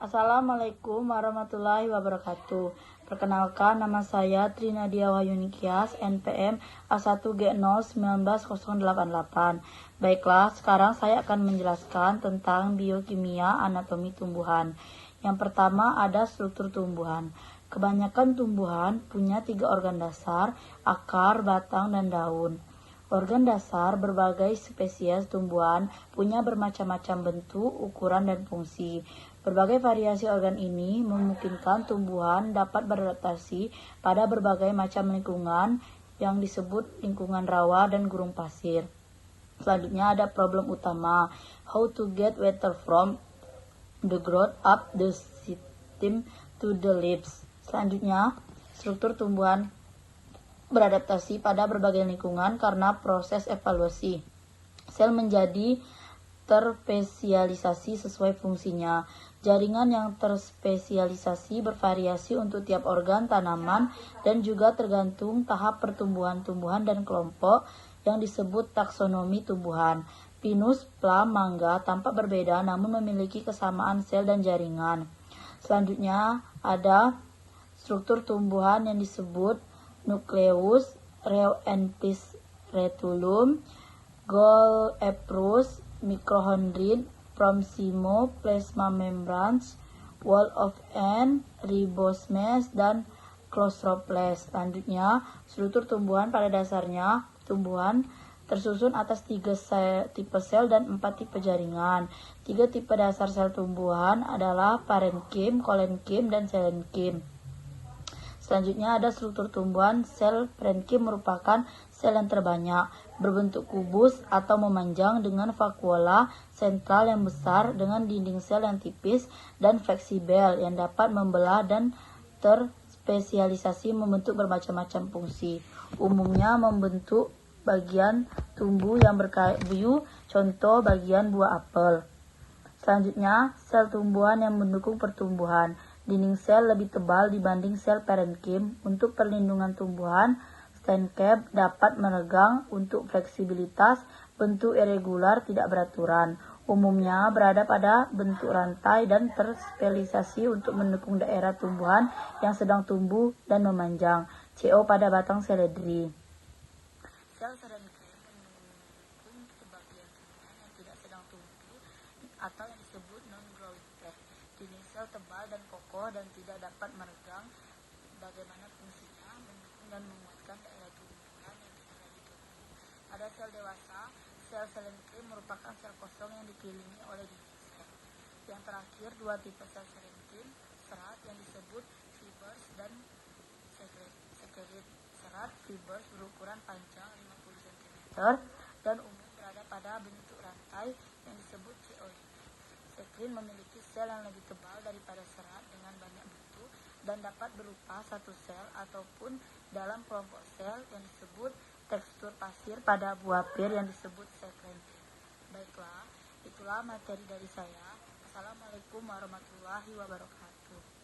Assalamualaikum warahmatullahi wabarakatuh. Perkenalkan, nama saya Trinadia Wahyunikias, NPM A1G0190088. Baiklah, sekarang saya akan menjelaskan tentang biokimia anatomi tumbuhan. Yang pertama ada struktur tumbuhan. Kebanyakan tumbuhan punya 3 organ dasar, akar, batang, dan daun. Organ dasar berbagai spesies tumbuhan punya bermacam-macam bentuk, ukuran, dan fungsi. Berbagai variasi organ ini memungkinkan tumbuhan dapat beradaptasi pada berbagai macam lingkungan yang disebut lingkungan rawa dan gurun pasir. Selanjutnya ada problem utama, how to get water from the growth up the stem to the leaves. Selanjutnya, struktur tumbuhan beradaptasi pada berbagai lingkungan karena proses evolusi. Sel menjadi terspesialisasi sesuai fungsinya. Jaringan yang terspesialisasi bervariasi untuk tiap organ tanaman dan juga tergantung tahap pertumbuhan tumbuhan dan kelompok yang disebut taksonomi tumbuhan. Pinus, plum, mangga tampak berbeda namun memiliki kesamaan sel dan jaringan. Selanjutnya ada struktur tumbuhan yang disebut nukleus, rheoentis retulum, Golgi, mitochondrion, promismo, plasma membranes, wall of N, ribosomes, dan chloroplast. Selanjutnya, struktur tumbuhan pada dasarnya tumbuhan tersusun atas 3 tipe sel dan 4 tipe jaringan. 3 tipe dasar sel tumbuhan adalah parenkim, kolenkim, dan selenkim. Selanjutnya ada struktur tumbuhan. Sel parenkim merupakan sel yang terbanyak, berbentuk kubus atau memanjang dengan vakuola sentral yang besar dengan dinding sel yang tipis dan fleksibel yang dapat membelah dan terspesialisasi membentuk bermacam-macam fungsi. Umumnya membentuk bagian tumbuh yang berkayu, contoh bagian buah apel. Selanjutnya, sel tumbuhan yang mendukung pertumbuhan. Dinding sel lebih tebal dibanding sel parenkim. Untuk perlindungan tumbuhan, stand cap dapat menegang untuk fleksibilitas, bentuk irregular tidak beraturan. Umumnya berada pada bentuk rantai dan terspesialisasi untuk mendukung daerah tumbuhan yang sedang tumbuh dan memanjang. CO pada batang seledri. Sel selenkim mendukung sebagian tumbuhan yang tidak sedang tumbuh atau yang disebut non-growing plant. Dinding sel tebal dan kokoh dan tidak dapat meregang. Bagaimana fungsinya? Mendukung dan menguatkan daerah tumbuhan yang sedang ditumbuh. Ada sel dewasa. Sel selenkim merupakan sel kosong yang dikelilingi oleh dinding sel. Yang terakhir, 2 tipe sel selenkim, serat yang disebut fibers dan sekret. Serat fibers berukuran panjang 50 cm dan umum berada pada bentuk rantai yang disebut cioid. Sekret memiliki sel yang lebih tebal daripada serat dengan banyak bentuk dan dapat berupa satu sel ataupun dalam kelompok sel yang disebut tekstur pasir pada buah pir yang disebut sekret. Baiklah, itulah materi dari saya. Assalamualaikum warahmatullahi wabarakatuh.